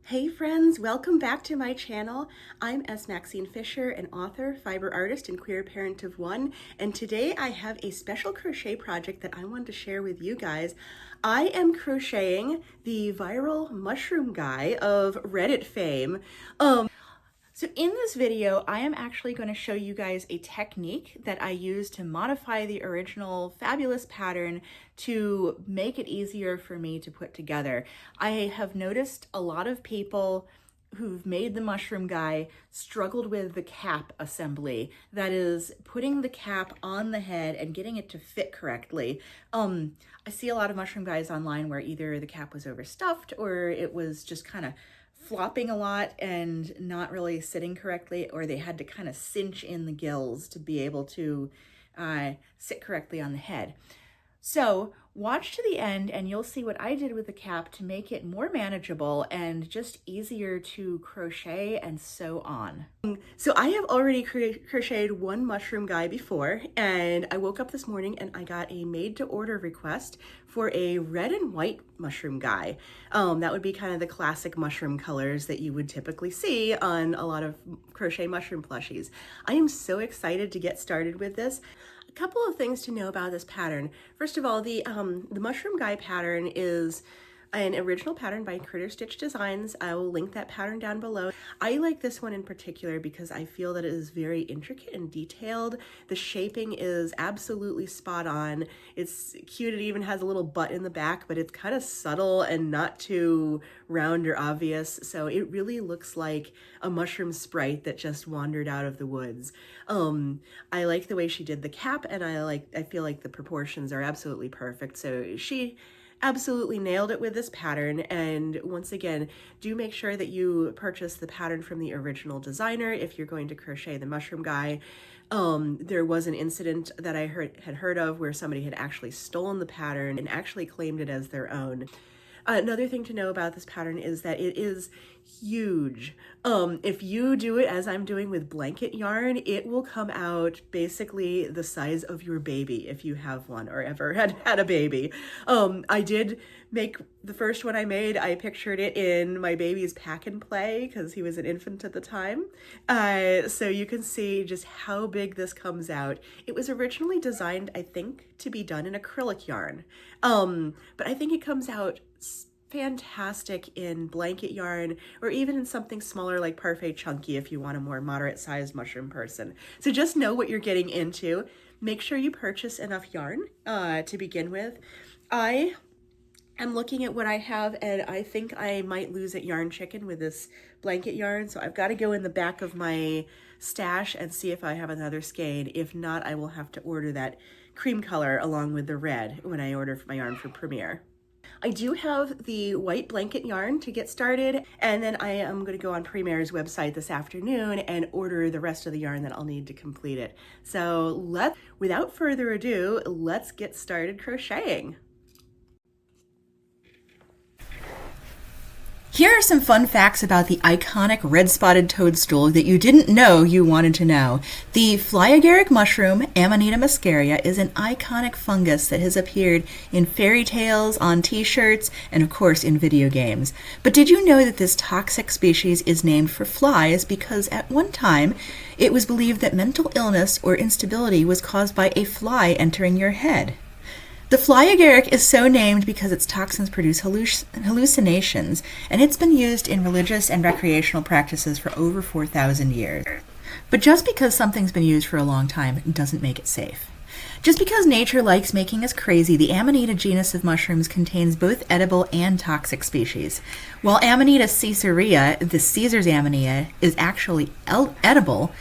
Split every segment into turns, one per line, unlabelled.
Hey friends, welcome back to my channel. I'm Maxine Fisher, an author, fiber artist, and queer parent of one, and today I have a special crochet project that I wanted to share with you guys. I am crocheting the viral mushroom guy of Reddit fame. So in this video, I am actually going to show you guys a technique that I use to modify the original fabulous pattern to make it easier for me to put together. I have noticed a lot of people who've made the mushroom guy struggled with the cap assembly. That is, putting the cap on the head and getting it to fit correctly. I see a lot of mushroom guys online where either the cap was overstuffed or it was just kind of flopping a lot and not really sitting correctly, or they had to kind of cinch in the gills to be able to sit correctly on the head. So watch to the end and you'll see what I did with the cap to make it more manageable and just easier to crochet and sew on. So I have already crocheted one mushroom guy before, and I woke up this morning and I got a made to order request for a red and white mushroom guy. That would be kind of the classic mushroom colors that you would typically see on a lot of crochet mushroom plushies. I am so excited to get started with this. A couple of things to know about this pattern. First of all, the mushroom guy pattern is an original pattern by Critter Stitch Designs. I will link that pattern down below. I like this one in particular because I feel that it is very intricate and detailed. The shaping is absolutely spot on. It's cute. It even has a little butt in the back, but it's kind of subtle and not too round or obvious. So it really looks like a mushroom sprite that just wandered out of the woods. I like the way she did the cap, and I feel like the proportions are absolutely perfect. So she absolutely nailed it with this pattern. And once again, do make sure that you purchase the pattern from the original designer if you're going to crochet the mushroom guy. There was an incident that I had heard of where somebody had actually stolen the pattern and actually claimed it as their own. Another thing to know about this pattern is that it is huge. If you do it as I'm doing with blanket yarn, it will come out basically the size of your baby if you have one or ever had a baby. I did make the first one I made. I pictured it in my baby's pack and play because he was an infant at the time. So you can see just how big this comes out. It was originally designed, I think, to be done in acrylic yarn. But I think it comes out fantastic in blanket yarn, or even in something smaller like Parfait Chunky if you want a more moderate sized mushroom person. So just know what you're getting into. Make sure you purchase enough yarn to begin with. I am looking at what I have, and I think I might lose at Yarn Chicken with this blanket yarn, so I've got to go in the back of my stash and see if I have another skein. If not, I will have to order that cream color along with the red when I order my yarn for Premiere. I do have the white blanket yarn to get started, and then I am going to go on Premiere's website this afternoon and order the rest of the yarn that I'll need to complete it. So without further ado, let's get started crocheting. Here are some fun facts about the iconic red-spotted toadstool that you didn't know you wanted to know. The flyagaric mushroom, Amanita muscaria, is an iconic fungus that has appeared in fairy tales, on t-shirts, and of course in video games. But did you know that this toxic species is named for flies because at one time it was believed that mental illness or instability was caused by a fly entering your head? The flyagaric is so named because its toxins produce hallucinations, and it's been used in religious and recreational practices for over 4,000 years. But just because something's been used for a long time doesn't make it safe. Just because nature likes making us crazy, the Amanita genus of mushrooms contains both edible and toxic species. While Amanita caesurea, the Caesar's Amanita, is actually edible,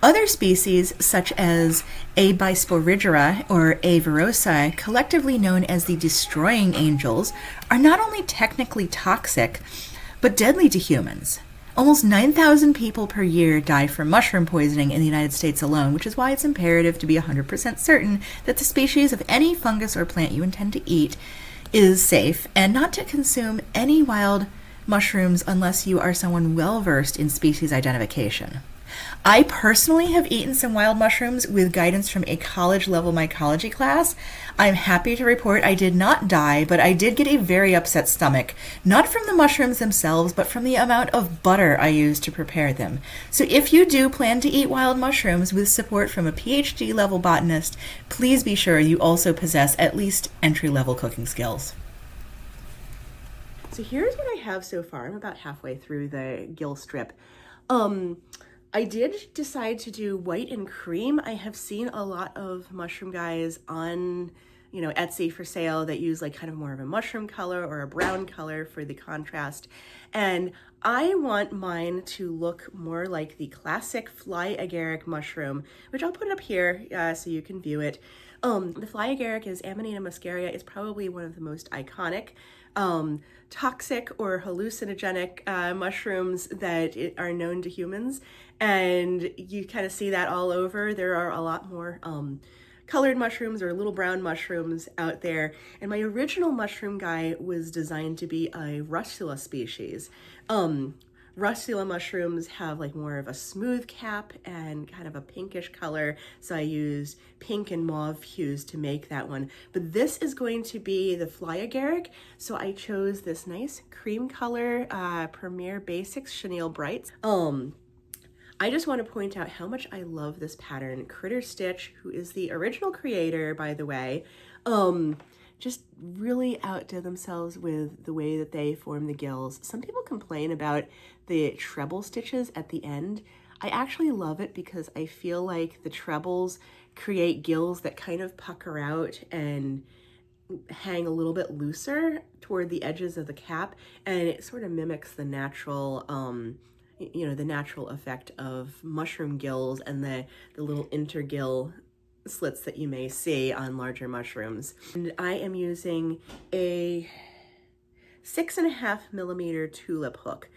other species, such as A. bisporigera or A. verosa, collectively known as the destroying angels, are not only technically toxic, but deadly to humans. Almost 9,000 people per year die from mushroom poisoning in the United States alone, which is why it's imperative to be 100% certain that the species of any fungus or plant you intend to eat is safe, and not to consume any wild mushrooms unless you are someone well versed in species identification. I personally have eaten some wild mushrooms with guidance from a college level mycology class. I'm happy to report I did not die, but I did get a very upset stomach, not from the mushrooms themselves, but from the amount of butter I used to prepare them. So if you do plan to eat wild mushrooms with support from a PhD level botanist, please be sure you also possess at least entry level cooking skills. So here's what I have so far. I'm about halfway through the gill strip. I did decide to do white and cream. I have seen a lot of mushroom guys on, Etsy for sale that use like kind of more of a mushroom color or a brown color for the contrast. And I want mine to look more like the classic fly agaric mushroom, which I'll put up here so you can view it. The fly agaric is Amanita muscaria. It's probably one of the most iconic toxic or hallucinogenic mushrooms that are known to humans, and you kind of see that all over. There are a lot more colored mushrooms or little brown mushrooms out there, and my original mushroom guy was designed to be a Russula species. Russula mushrooms have like more of a smooth cap and kind of a pinkish color, so I used pink and mauve hues to make that one. But this is going to be the fly agaric, so I chose this nice cream color Premier Basics Chenille Brights. I just want to point out how much I love this pattern. Critter Stitch, who is the original creator, by the way, just really outdid themselves with the way that they form the gills. Some people complain about the treble stitches at the end. I actually love it because I feel like the trebles create gills that kind of pucker out and hang a little bit looser toward the edges of the cap, and it sort of mimics the natural the natural effect of mushroom gills and the little intergill slits that you may see on larger mushrooms. And I am using a 6.5 millimeter tulip hook.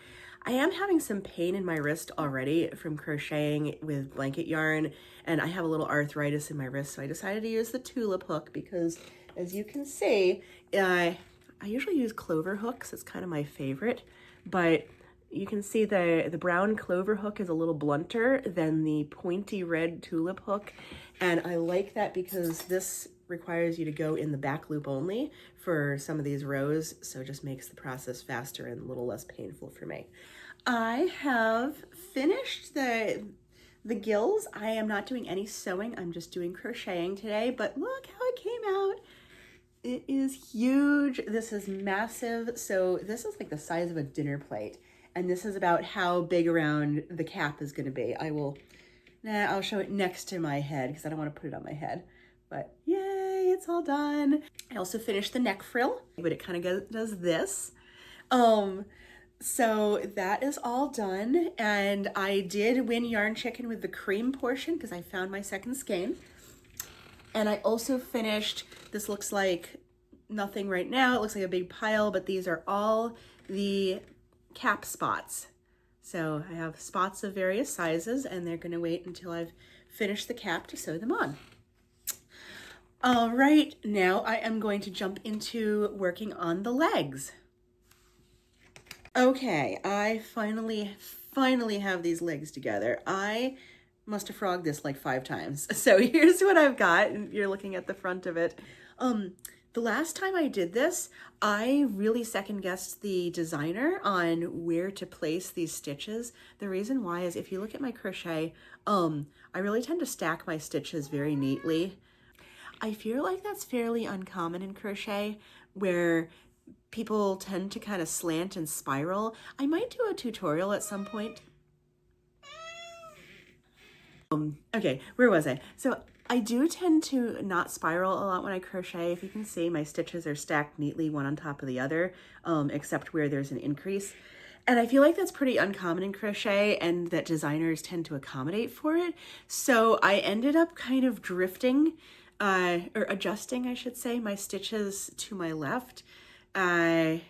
I am having some pain in my wrist already from crocheting with blanket yarn, and I have a little arthritis in my wrist, so I decided to use the tulip hook because, as you can see, I usually use clover hooks. It's kind of my favorite, but you can see the brown clover hook is a little blunter than the pointy red tulip hook, and I like that because this requires you to go in the back loop only for some of these rows, so it just makes the process faster and a little less painful for me. I have finished the gills. I am not doing any sewing, I'm just doing crocheting today, but look how it came out. It is huge. This is massive. So this is like the size of a dinner plate, and this is about how big around the cap is going to be. I'll show it next to my head because I don't want to put it on my head, but yay, it's all done. I also finished the neck frill, but it kind of does this. So that is all done, and I did win Yarn Chicken with the cream portion because I found my second skein. And I also finished, this looks like nothing right now, it looks like a big pile, but these are all the cap spots. So I have spots of various sizes, and they're going to wait until I've finished the cap to sew them on. All right, now I am going to jump into working on the legs. Okay, I finally have these legs together. I must have frogged this like 5 times. So here's what I've got. You're looking at the front of it. The last time I did this, I really second guessed the designer on where to place these stitches. The reason why is if you look at my crochet, I really tend to stack my stitches very neatly. I feel like that's fairly uncommon in crochet, where people tend to kind of slant and spiral. I might do a tutorial at some point. Okay, where was I? So I do tend to not spiral a lot when I crochet. If you can see, my stitches are stacked neatly one on top of the other, except where there's an increase. And I feel like that's pretty uncommon in crochet, and that designers tend to accommodate for it. So I ended up kind of drifting, or adjusting, I should say, my stitches to my left. No,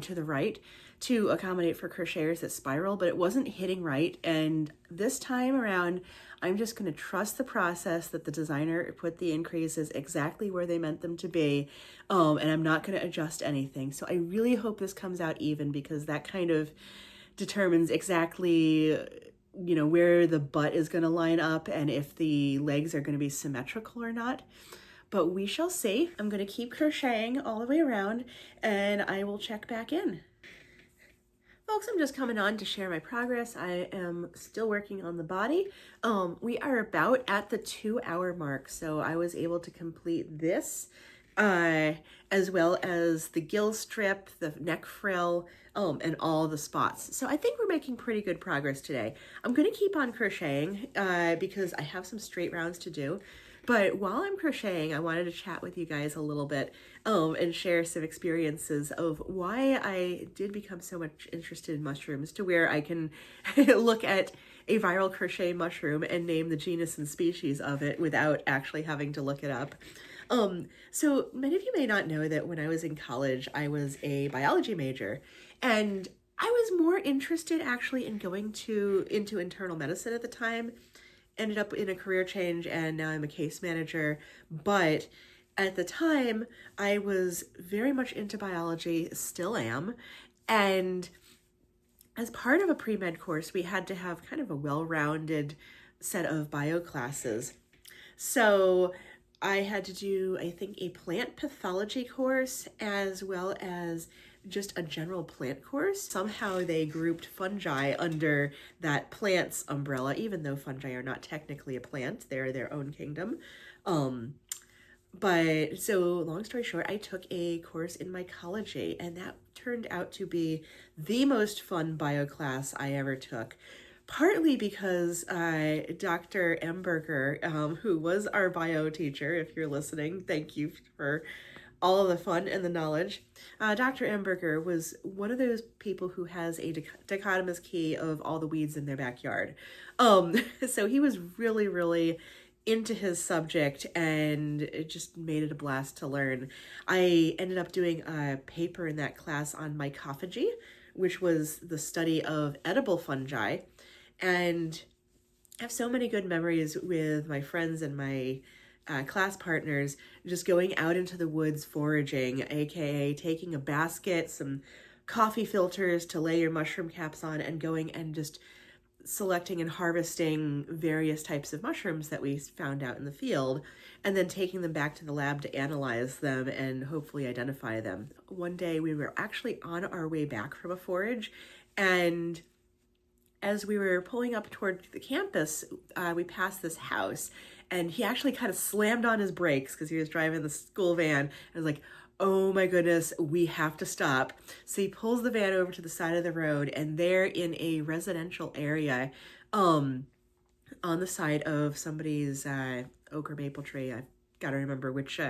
to the right, to accommodate for crocheters that spiral, but it wasn't hitting right. And this time around, I'm just going to trust the process that the designer put the increases exactly where they meant them to be, and I'm not going to adjust anything. So I really hope this comes out even, because that kind of determines exactly you know, where the butt is going to line up and if the legs are going to be symmetrical or not. But we shall see. I'm going to keep crocheting all the way around and I will check back in. Folks, I'm just coming on to share my progress. I am still working on the body. We are about at the 2-hour mark, so I was able to complete this, as well as the gill strip, the neck frill, and all the spots. So I think we're making pretty good progress today. I'm going to keep on crocheting because I have some straight rounds to do. But while I'm crocheting, I wanted to chat with you guys a little bit and share some experiences of why I did become so much interested in mushrooms, to where I can look at a viral crochet mushroom and name the genus and species of it without actually having to look it up. So many of you may not know that when I was in college, I was a biology major, and I was more interested actually in going into internal medicine at the time. Ended up in a career change and now I'm a case manager. But at the time I was very much into biology, still am. And as part of a pre-med course, we had to have kind of a well-rounded set of bio classes. So I had to do, I think, a plant pathology course as well as just a general plant course. Somehow they grouped fungi under that plants umbrella, even though fungi are not technically a plant, they're their own kingdom. But so long story short, I took a course in mycology, and that turned out to be the most fun bio class I ever took. Partly because Dr. Emberger, who was our bio teacher, if you're listening, thank you for all of the fun and the knowledge. Dr. Emberger was one of those people who has a dichotomous key of all the weeds in their backyard. So he was really, really into his subject, and it just made it a blast to learn. I ended up doing a paper in that class on mycophagy, which was the study of edible fungi, and I have so many good memories with my friends and my class partners just going out into the woods foraging, aka taking a basket, some coffee filters to lay your mushroom caps on, and going and just selecting and harvesting various types of mushrooms that we found out in the field, and then taking them back to the lab to analyze them and hopefully identify them. One day we were actually on our way back from a forage, and as we were pulling up toward the campus, we passed this house, and he actually kind of slammed on his brakes because he was driving the school van. And I was like, oh my goodness, we have to stop. So he pulls the van over to the side of the road, and they're in a residential area on the side of somebody's oak or maple tree. I've got to remember which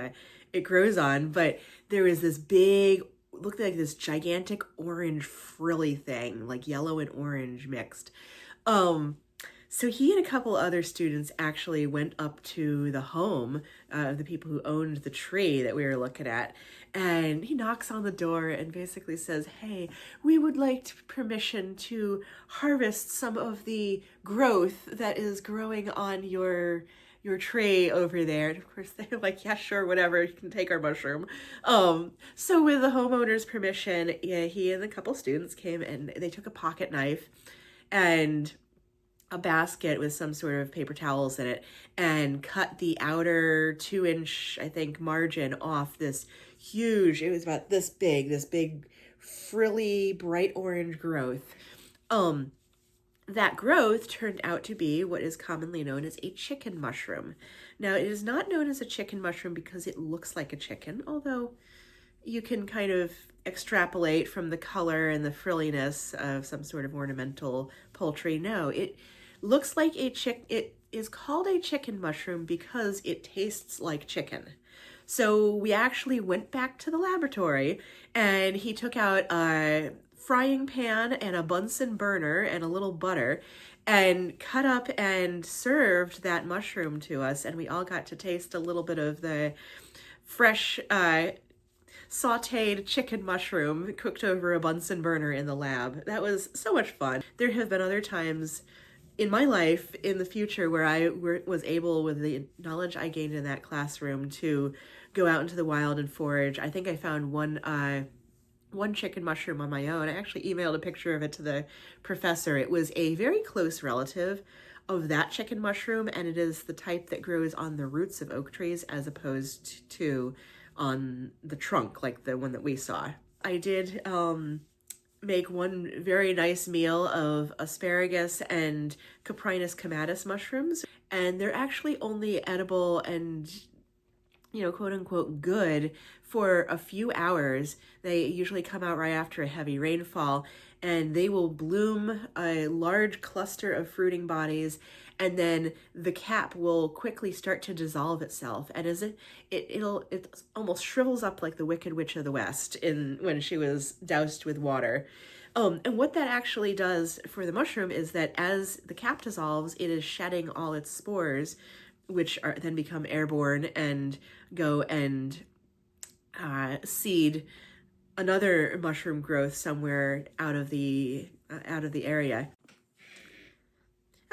it grows on, but there was this big, looked like this gigantic orange frilly thing, like yellow and orange mixed. So he and a couple other students actually went up to the home of the people who owned the tree that we were looking at, and he knocks on the door and basically says, hey, we would like permission to harvest some of the growth that is growing on your tree over there. And of course they're like, yeah, sure, whatever, you can take our mushroom. So with the homeowner's permission, yeah, he and a couple students came and they took a pocket knife and a basket with some sort of paper towels in it and cut the outer 2-inch, I think, margin off this huge, it was about this big frilly bright orange growth. That growth turned out to be what is commonly known as a chicken mushroom. Now, it is not known as a chicken mushroom because it looks like a chicken, although you can kind of extrapolate from the color and the frilliness of some sort of ornamental poultry. No, it looks like it is called a chicken mushroom because it tastes like chicken. So we actually went back to the laboratory, and he took out a frying pan and a Bunsen burner and a little butter and cut up and served that mushroom to us, and we all got to taste a little bit of the fresh sauteed chicken mushroom cooked over a Bunsen burner in the lab. That was so much fun. There have been other times in my life in the future where I was able, with the knowledge I gained in that classroom, to go out into the wild and forage. I think I found one one chicken mushroom on my own. I actually emailed a picture of it to the professor. It was a very close relative of that chicken mushroom, and it is the type that grows on the roots of oak trees as opposed to on the trunk, like the one that we saw. I did make one very nice meal of asparagus and Coprinus comatus mushrooms, and they're actually only edible and, you know, quote unquote good for a few hours. They usually come out right after a heavy rainfall, and they will bloom a large cluster of fruiting bodies, and then the cap will quickly start to dissolve itself. And as it almost shrivels up like the Wicked Witch of the West when she was doused with water. And what that actually does for the mushroom is that as the cap dissolves, it is shedding all its spores, which then become airborne and go and seed another mushroom growth somewhere out of the area.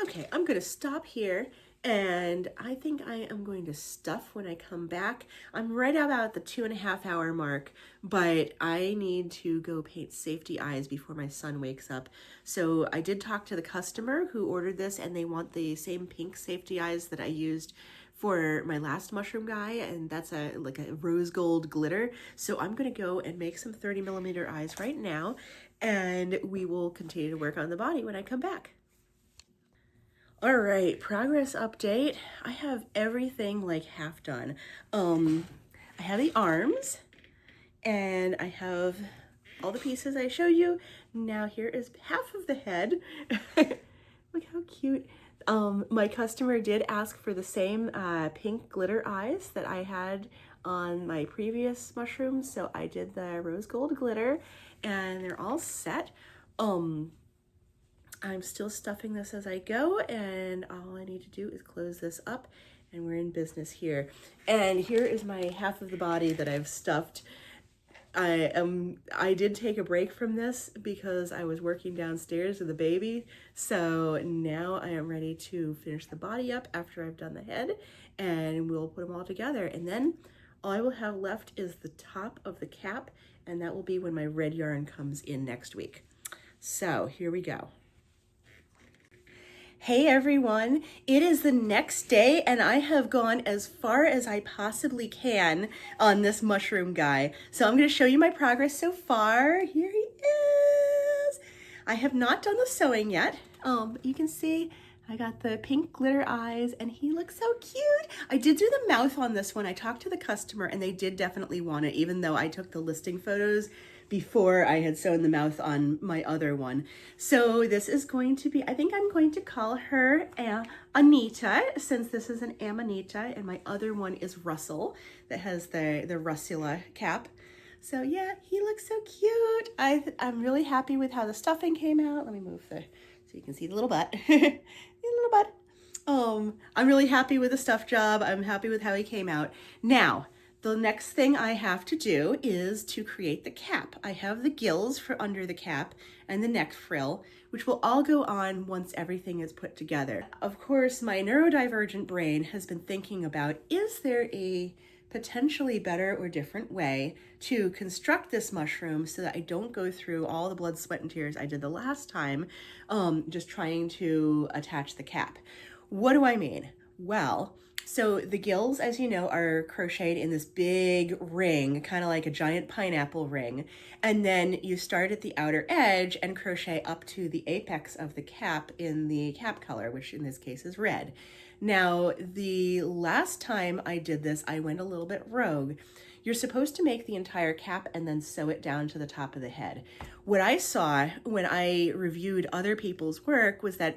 Okay, I'm going to stop here, and I think I am going to stuff when I come back. I'm right about the 2.5 hour mark, but I need to go paint safety eyes before my son wakes up. So I did talk to the customer who ordered this, and they want the same pink safety eyes that I used for my last mushroom guy, and that's like a rose gold glitter. So I'm gonna go and make some 30mm eyes right now, and we will continue to work on the body when I come back. All right, progress update. I have everything like half done. I have the arms, and I have all the pieces I showed you. Now here is half of the head. Look how cute. My customer did ask for the same pink glitter eyes that I had on my previous mushrooms, so I did the rose gold glitter, and they're all set. I'm still stuffing this as I go, and all I need to do is close this up, and we're in business here. And here is my half of the body that I've stuffed. I did take a break from this because I was working downstairs with the baby, so now I am ready to finish the body up after I've done the head, and we'll put them all together. And then all I will have left is the top of the cap, and that will be when my red yarn comes in next week. So here we go. Hey everyone, it is the next day, and I have gone as far as I possibly can on this mushroom guy. So I'm going to show you my progress so far. Here he is. I have not done the sewing yet. You can see I got the pink glitter eyes, and he looks so cute. I did do the mouth on this one. I talked to the customer, and they did definitely want it, even though I took the listing photos before I had sewn the mouth on my other one. So this is going to be, I think I'm going to call her Amanita, since this is an Amanita, and my other one is Russell, that has the Russula cap. So yeah, he looks so cute. I'm really happy with how the stuffing came out. Let me move so you can see the little butt. The little butt. I'm really happy with the stuff job. I'm happy with how he came out. Now, the next thing I have to do is to create the cap. I have the gills for under the cap and the neck frill, which will all go on once everything is put together. Of course, my neurodivergent brain has been thinking about, is there a potentially better or different way to construct this mushroom so that I don't go through all the blood, sweat, and tears I did the last time, just trying to attach the cap. What do I mean? Well, so the gills, as you know, are crocheted in this big ring, kind of like a giant pineapple ring. And then you start at the outer edge and crochet up to the apex of the cap in the cap color, which in this case is red. Now, the last time I did this, I went a little bit rogue. You're supposed to make the entire cap and then sew it down to the top of the head. What I saw when I reviewed other people's work was that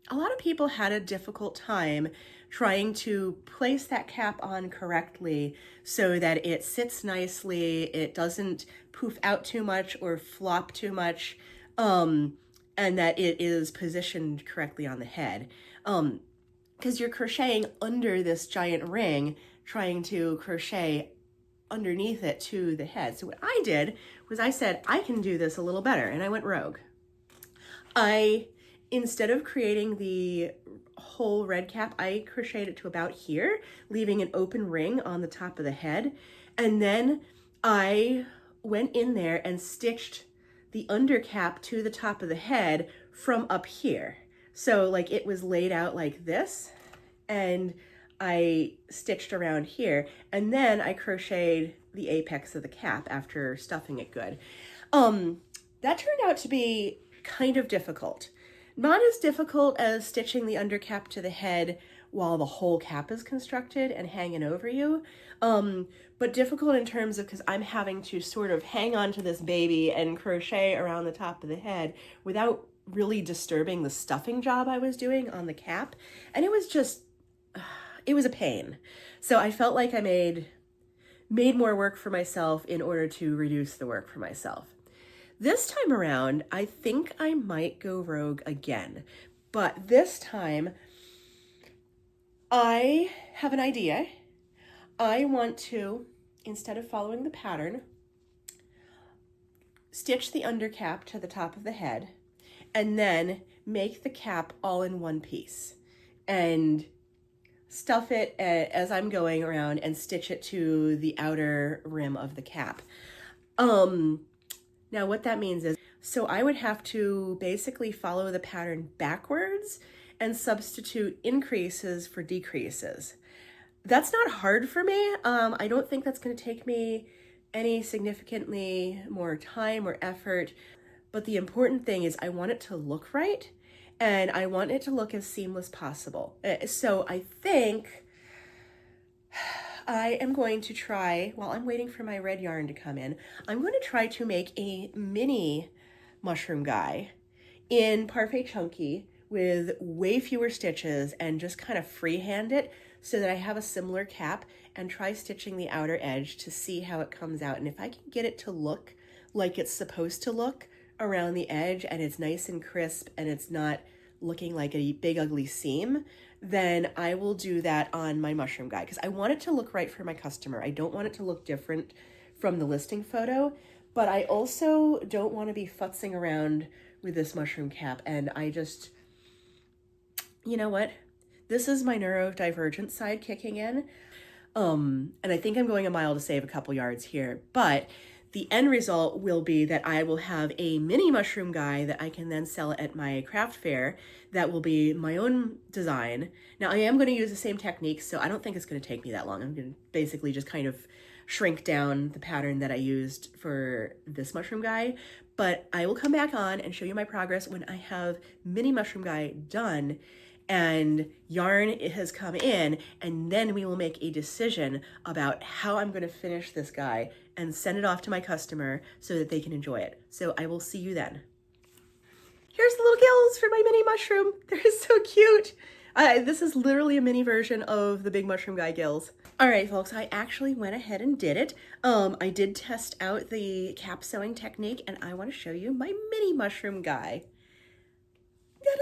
a lot of people had a difficult time trying to place that cap on correctly so that it sits nicely, it doesn't poof out too much or flop too much, and that it is positioned correctly on the head. Because you're crocheting under this giant ring, trying to crochet underneath it to the head. So what I did was I said, I can do this a little better, and I went rogue. Instead of creating the whole red cap, I crocheted it to about here, leaving an open ring on the top of the head. And then I went in there and stitched the undercap to the top of the head from up here. So like it was laid out like this, and I stitched around here, and then I crocheted the apex of the cap after stuffing it good. That turned out to be kind of difficult. Not as difficult as stitching the undercap to the head while the whole cap is constructed and hanging over you, but difficult in terms of because I'm having to sort of hang on to this baby and crochet around the top of the head without really disturbing the stuffing job I was doing on the cap. And it was just, it was a pain. So I felt like I made more work for myself in order to reduce the work for myself. This time around, I think I might go rogue again, but this time I have an idea. I want to, instead of following the pattern, stitch the undercap to the top of the head and then make the cap all in one piece and stuff it as I'm going around and stitch it to the outer rim of the cap. Now what that means is, so I would have to basically follow the pattern backwards and substitute increases for decreases. That's not hard for me. I don't think that's going to take me any significantly more time or effort, but the important thing is I want it to look right, and I want it to look as seamless possible. So I think I am going to try, while I'm waiting for my red yarn to come in, I'm going to try to make a mini mushroom guy in Parfait Chunky with way fewer stitches and just kind of freehand it so that I have a similar cap, and try stitching the outer edge to see how it comes out. And if I can get it to look like it's supposed to look around the edge and it's nice and crisp and it's not looking like a big ugly seam, then I will do that on my mushroom guy, because I want it to look right for my customer. I don't want it to look different from the listing photo, but I also don't want to be futzing around with this mushroom cap. And I just, you know what? This is my neurodivergent side kicking in. And I think I'm going a mile to save a couple yards here, but the end result will be that I will have a mini mushroom guy that I can then sell at my craft fair. That will be my own design. Now I am going to use the same techniques, so I don't think it's going to take me that long. I'm going to basically just kind of shrink down the pattern that I used for this mushroom guy, but I will come back on and show you my progress when I have mini mushroom guy done and yarn has come in, and then we will make a decision about how I'm going to finish this guy and send it off to my customer so that they can enjoy it. So I will see you then. Here's the little gills for my mini mushroom. They're so cute. This is literally a mini version of the big mushroom guy gills. All right, folks, I actually went ahead and did it. I did test out the cap sewing technique, and I want to show you my mini mushroom guy. Ta-da!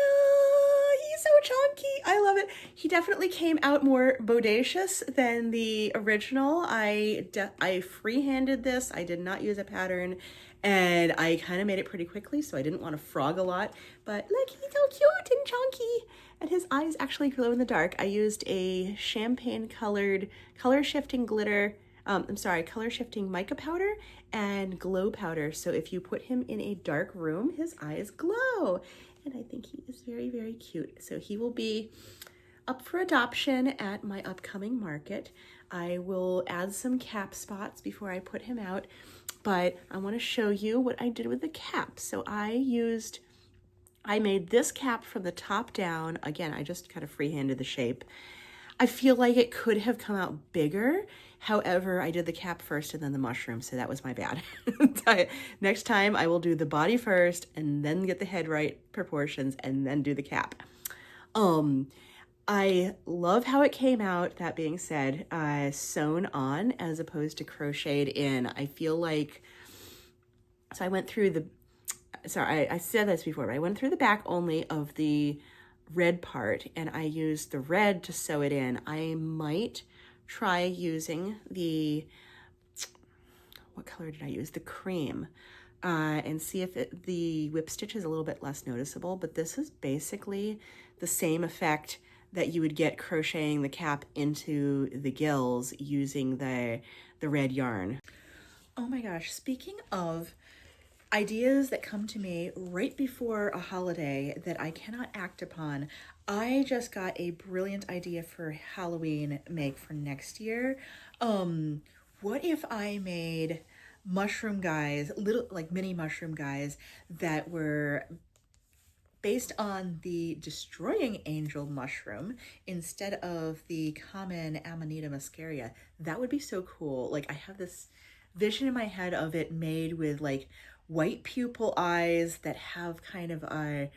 He's so chunky. I love it. He definitely came out more bodacious than the original. I freehanded this. I did not use a pattern, and I kind of made it pretty quickly, so I didn't want to frog a lot. But look, he's so cute and chunky. And his eyes actually glow in the dark. I used a champagne colored color shifting glitter, color shifting mica powder and glow powder. So if you put him in a dark room, his eyes glow. And I think he is very, very cute. So he will be up for adoption at my upcoming market. I will add some cap spots before I put him out, but I want to show you what I did with the cap. So I made this cap from the top down. Again, I just kind of freehanded the shape. I feel like it could have come out bigger. However, I did the cap first and then the mushroom, so that was my bad. Next time I will do the body first and then get the head right proportions and then do the cap. I love how it came out. That being said, sewn on as opposed to crocheted in. I feel like, so I went through the, sorry, I said this before, but I went through the back only of the red part and I used the red to sew it in. I might try using the, what color did I use? The cream, and see if the whip stitch is a little bit less noticeable, but this is basically the same effect that you would get crocheting the cap into the gills using the red yarn. Oh my gosh, speaking of ideas that come to me right before a holiday that I cannot act upon, I just got a brilliant idea for Halloween make for next year. Um, what if I made mushroom guys, little like mini mushroom guys that were based on the destroying angel mushroom instead of the common Amanita muscaria? That would be so cool. Like I have this vision in my head of it made with like white pupil eyes that have kind of a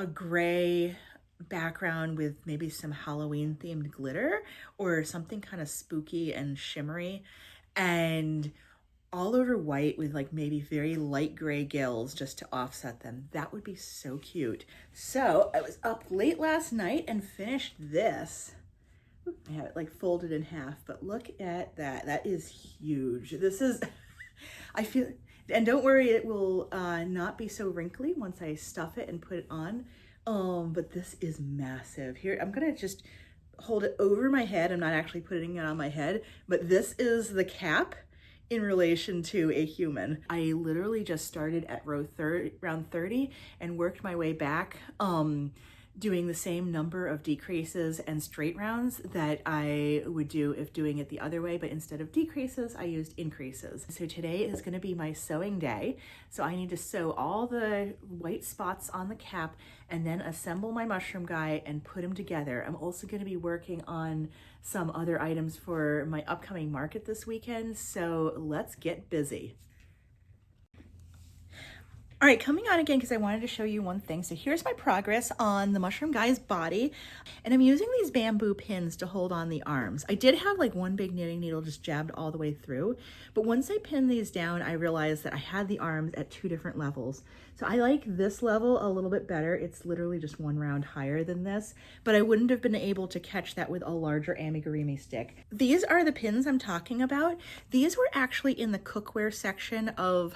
gray background with maybe some Halloween themed glitter or something kind of spooky and shimmery, and all over white with like maybe very light gray gills just to offset them. That would be so cute. So I was up late last night and finished this. I have it like folded in half, but look at that. That is huge. This is, I feel, and don't worry, it will not be so wrinkly once I stuff it and put it on. But this is massive. Here, I'm gonna just hold it over my head. I'm not actually putting it on my head, but this is the cap in relation to a human. I literally just started at round 30 and worked my way back, doing the same number of decreases and straight rounds that I would do if doing it the other way, but instead of decreases, I used increases. So today is gonna be my sewing day. So I need to sew all the white spots on the cap and then assemble my mushroom guy and put them together. I'm also gonna be working on some other items for my upcoming market this weekend, so let's get busy. All right, coming on again because I wanted to show you one thing. So here's my progress on the mushroom guy's body, and I'm using these bamboo pins to hold on the arms. I did have like one big knitting needle just jabbed all the way through, but once I pinned these down, I realized that I had the arms at 2 different levels. So I like this level a little bit better. It's literally just 1 round higher than this, but I wouldn't have been able to catch that with a larger amigurumi stick. These are the pins I'm talking about. These were actually in the cookware section of,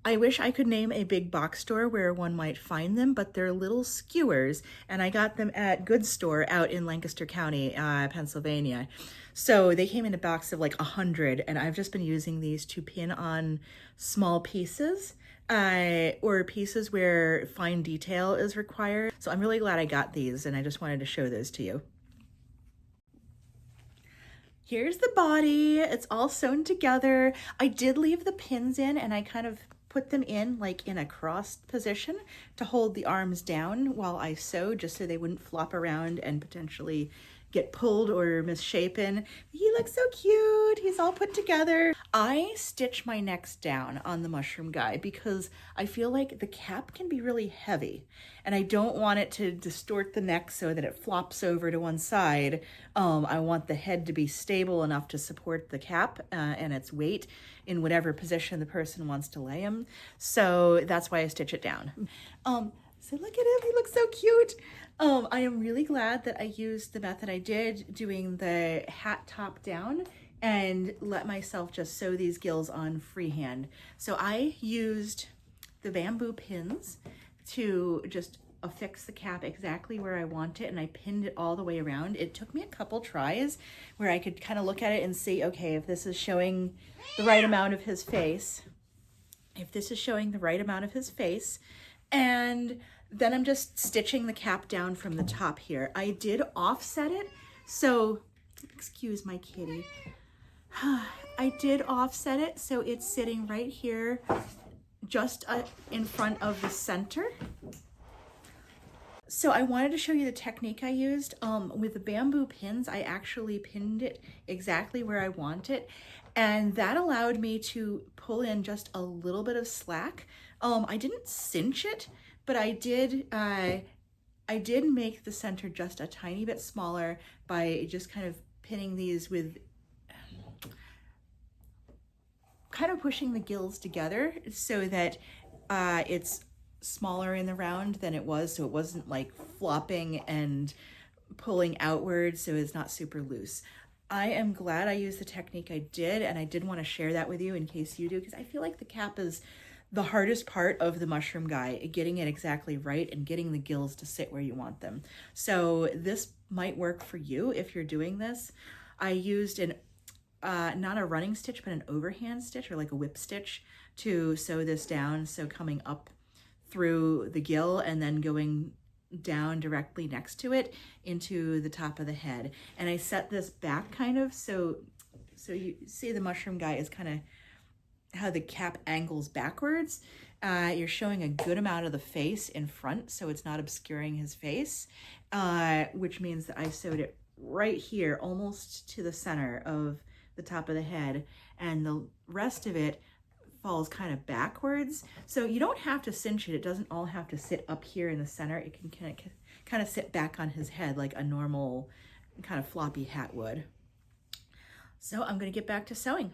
I wish I could name a big box store where one might find them, but they're little skewers, and I got them at Good Store out in Lancaster County, Pennsylvania. So they came in a box of like 100, and I've just been using these to pin on small pieces or pieces where fine detail is required. So I'm really glad I got these, and I just wanted to show those to you. Here's the body. It's all sewn together. I did leave the pins in, and I kind of put them in like in a crossed position to hold the arms down while I sewed, just so they wouldn't flop around and potentially get pulled or misshapen. He looks so cute. He's all put together. I stitch my necks down on the mushroom guy because I feel like the cap can be really heavy, and I don't want it to distort the neck so that it flops over to one side. I want the head to be stable enough to support the cap and its weight in whatever position the person wants to lay him. So that's why I stitch it down. So look at him, he looks so cute. I am really glad that I used the method I did, doing the hat top down, and let myself just sew these gills on freehand. So I used the bamboo pins to just affix the cap exactly where I want it, and I pinned it all the way around. It took me a couple tries where I could kind of look at it and see, okay, if this is showing the right amount of his face, and then I'm just stitching the cap down from the top here. I did offset it, so, excuse my kitty. I did offset it so it's sitting right here, just in front of the center. So I wanted to show you the technique I used. With the bamboo pins, I actually pinned it exactly where I want it, and that allowed me to pull in just a little bit of slack. I didn't cinch it, but I did make the center just a tiny bit smaller by just kind of pinning these with, kind of pushing the gills together so that it's smaller in the round than it was, so it wasn't like flopping and pulling outward, so it's not super loose. I am glad I used the technique I did, and I did want to share that with you in case you do, because I feel like the cap is the hardest part of the mushroom guy, getting it exactly right and getting the gills to sit where you want them. So this might work for you if you're doing this. I used an
not a running stitch, but an overhand stitch or like a whip stitch to sew this down. So coming up through the gill and then going down directly next to it into the top of the head. And I set this back kind of, so you see the mushroom guy is kind of how the cap angles backwards. You're showing a good amount of the face in front, so it's not obscuring his face, which means that I sewed it right here, almost to the center of the top of the head, and the rest of it falls kind of backwards. So you don't have to cinch it. It doesn't all have to sit up here in the center. It can kind of sit back on his head like a normal kind of floppy hat would. So I'm going to get back to sewing.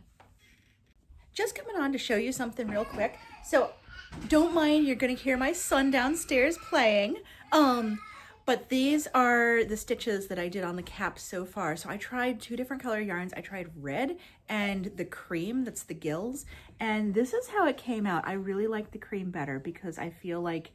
Just coming on to show you something real quick. So don't mind, you're going to hear my son downstairs playing. But these are the stitches that I did on the cap so far. So I tried 2 different color yarns. I tried red and the cream, that's the gills. And this is how it came out. I really like the cream better because I feel like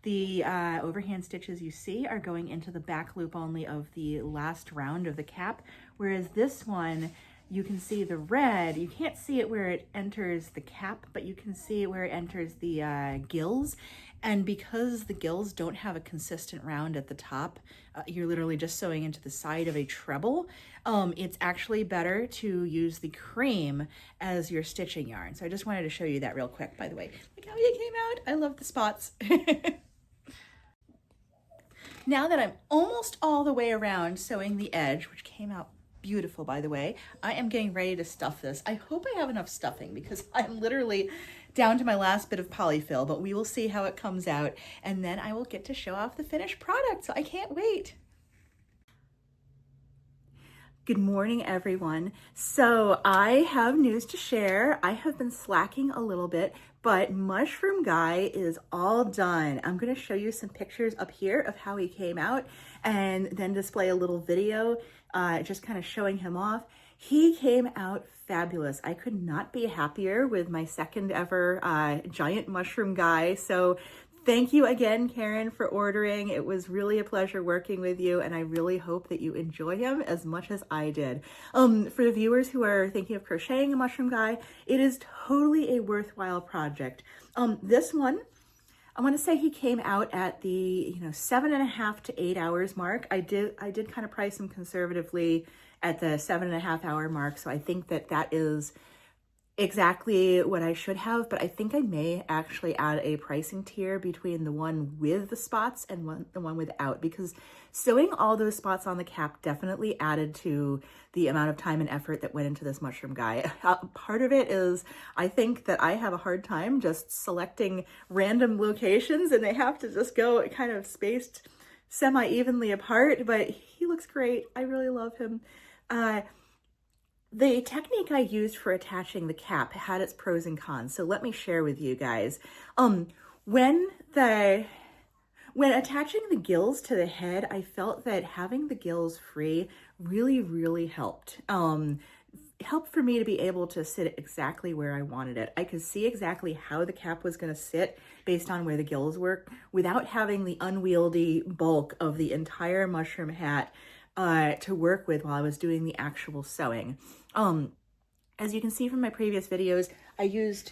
the overhand stitches you see are going into the back loop only of the last round of the cap. Whereas this one, you can see the red, you can't see it where it enters the cap, but you can see it where it enters the gills. And because the gills don't have a consistent round at the top, you're literally just sewing into the side of a treble, it's actually better to use the cream as your stitching yarn. So I just wanted to show you that real quick, by the way. Look how it came out. I love the spots. Now that I'm almost all the way around sewing the edge, which came out beautiful, by the way, I am getting ready to stuff this. I hope I have enough stuffing because I'm literally down to my last bit of polyfill, but we will see how it comes out, and then I will get to show off the finished product, so I can't wait. Good morning, everyone. So I have news to share. I have been slacking a little bit, but Mushroom Guy is all done. I'm going to show you some pictures up here of how he came out and then display a little video just kind of showing him off. He came out fabulous. I could not be happier with my second ever giant mushroom guy. So thank you again, Karen, for ordering. It was really a pleasure working with you, and I really hope that you enjoy him as much as I did. For the viewers who are thinking of crocheting a mushroom guy, it is totally a worthwhile project. This one, I want to say he came out at the 7.5 to 8 hours mark. I did kind of price him conservatively at the 7.5 hour mark. So I think that is exactly what I should have, but I think I may actually add a pricing tier between the one with the spots and the one without, because sewing all those spots on the cap definitely added to the amount of time and effort that went into this mushroom guy. Part of it is I think that I have a hard time just selecting random locations and they have to just go kind of spaced semi-evenly apart, but he looks great. I really love him. The technique I used for attaching the cap had its pros and cons, so let me share with you guys. When attaching the gills to the head, I felt that having the gills free really helped. Helped for me to be able to sit exactly where I wanted it. I could see exactly how the cap was going to sit based on where the gills were without having the unwieldy bulk of the entire mushroom hat to work with while I was doing the actual sewing. As you can see from my previous videos, I used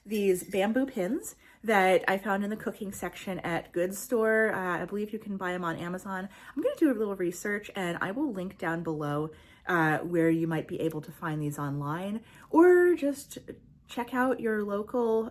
these bamboo pins that I found in the cooking section at Goods Store. I believe you can buy them on Amazon. I'm going to do a little research and I will link down below where you might be able to find these online, or just check out your local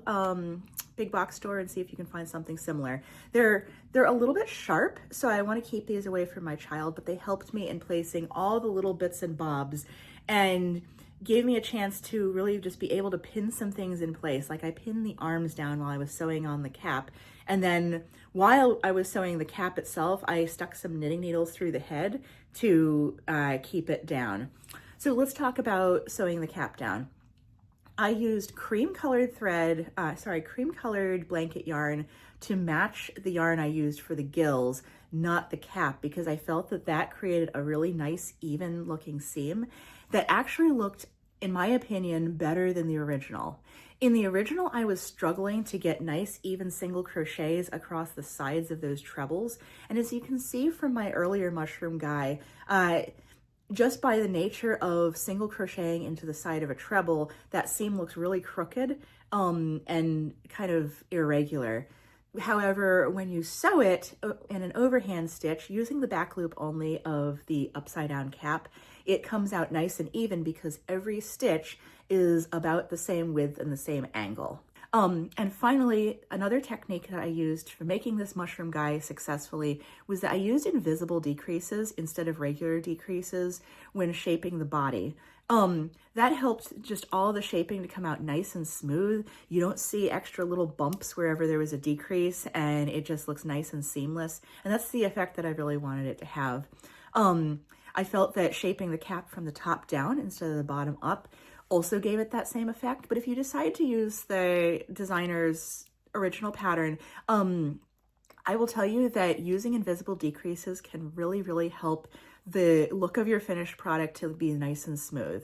big box store and see if you can find something similar. They're a little bit sharp, so I want to keep these away from my child, but they helped me in placing all the little bits and bobs and gave me a chance to really just be able to pin some things in place. Like I pinned the arms down while I was sewing on the cap, and then while I was sewing the cap itself, I stuck some knitting needles through the head to keep it down. So let's talk about sewing the cap down. I used cream-colored blanket yarn to match the yarn I used for the gills, not the cap, because I felt that created a really nice, even-looking seam that actually looked, in my opinion, better than the original. In the original, I was struggling to get nice, even single crochets across the sides of those trebles, and as you can see from my earlier mushroom guy, just by the nature of single crocheting into the side of a treble, that seam looks really crooked and kind of irregular. However, when you sew it in an overhand stitch, using the back loop only of the upside down cap, it comes out nice and even because every stitch is about the same width and the same angle. And finally, another technique that I used for making this mushroom guy successfully was that I used invisible decreases instead of regular decreases when shaping the body. That helped just all the shaping to come out nice and smooth. You don't see extra little bumps wherever there was a decrease, and it just looks nice and seamless. And that's the effect that I really wanted it to have. I felt that shaping the cap from the top down instead of the bottom up also gave it that same effect. But if you decide to use the designer's original pattern, I will tell you that using invisible decreases can really, really help the look of your finished product to be nice and smooth.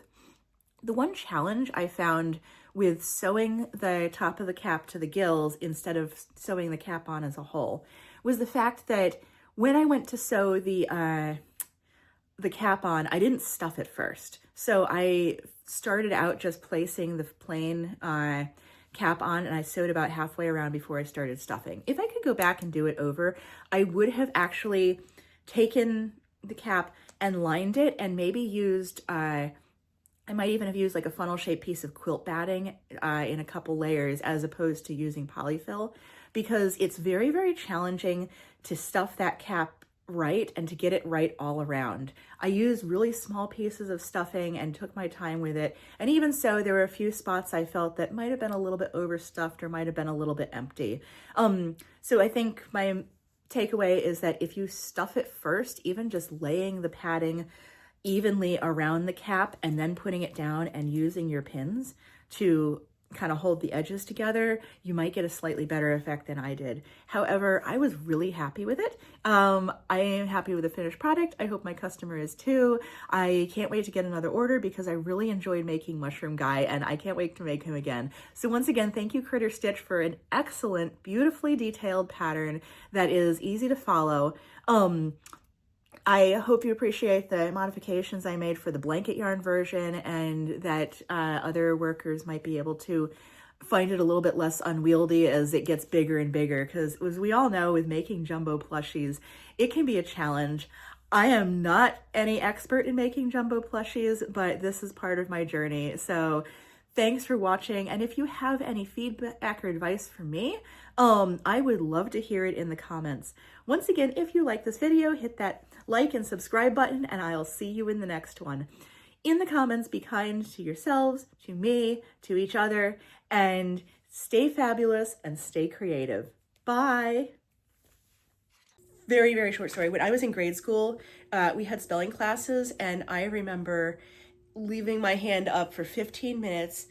The one challenge I found with sewing the top of the cap to the gills instead of sewing the cap on as a whole was the fact that when I went to sew the cap on, I didn't stuff it first. So I started out just placing the plain cap on, and I sewed about halfway around before I started stuffing. If I could go back and do it over, I would have actually taken the cap and lined it and maybe used, I might even have used like a funnel shaped piece of quilt batting in a couple layers as opposed to using polyfill, because it's very, very challenging to stuff that cap right and to get it right all around. I used really small pieces of stuffing and took my time with it. And even so, there were a few spots I felt that might have been a little bit overstuffed or might have been a little bit empty. So I think my takeaway is that if you stuff it first, even just laying the padding evenly around the cap and then putting it down and using your pins to kind of hold the edges together, you might get a slightly better effect than I did. However, I was really happy with it. I am happy with the finished product. I hope my customer is too. I can't wait to get another order because I really enjoyed making Mushroom Guy and I can't wait to make him again. So once again, thank you Critter Stitch for an excellent, beautifully detailed pattern that is easy to follow. I hope you appreciate the modifications I made for the blanket yarn version and that other workers might be able to find it a little bit less unwieldy as it gets bigger and bigger, because as we all know with making jumbo plushies, it can be a challenge. I am not any expert in making jumbo plushies, but this is part of my journey. So thanks for watching. And if you have any feedback or advice for me, I would love to hear it in the comments. Once again, if you like this video, hit that like and subscribe button, and I'll see you in the next one. In the comments, be kind to yourselves, to me, to each other, and stay fabulous and stay creative. Bye. Very, very short story. When I was in grade school, we had spelling classes, and I remember leaving my hand up for 15 minutes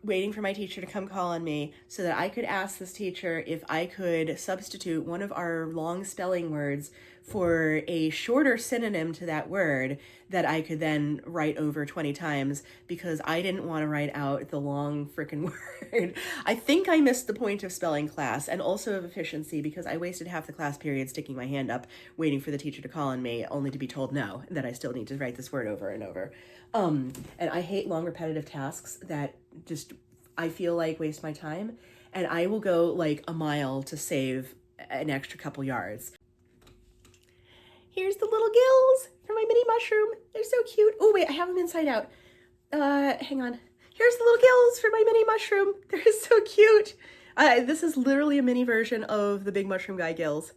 waiting for my teacher to come call on me so that I could ask this teacher if I could substitute one of our long spelling words for a shorter synonym to that word that I could then write over 20 times, because I didn't want to write out the long frickin' word. I think I missed the point of spelling class and also of efficiency, because I wasted half the class period sticking my hand up waiting for the teacher to call on me, only to be told no, that I still need to write this word over and over. And I hate long repetitive tasks that just, I feel like waste my time, and I will go like a mile to save an extra couple yards. Here's the little gills for my mini mushroom. They're so cute. Oh wait, I have them inside out. Hang on. Here's the little gills for my mini mushroom. They're so cute. This is literally a mini version of the big mushroom guy gills.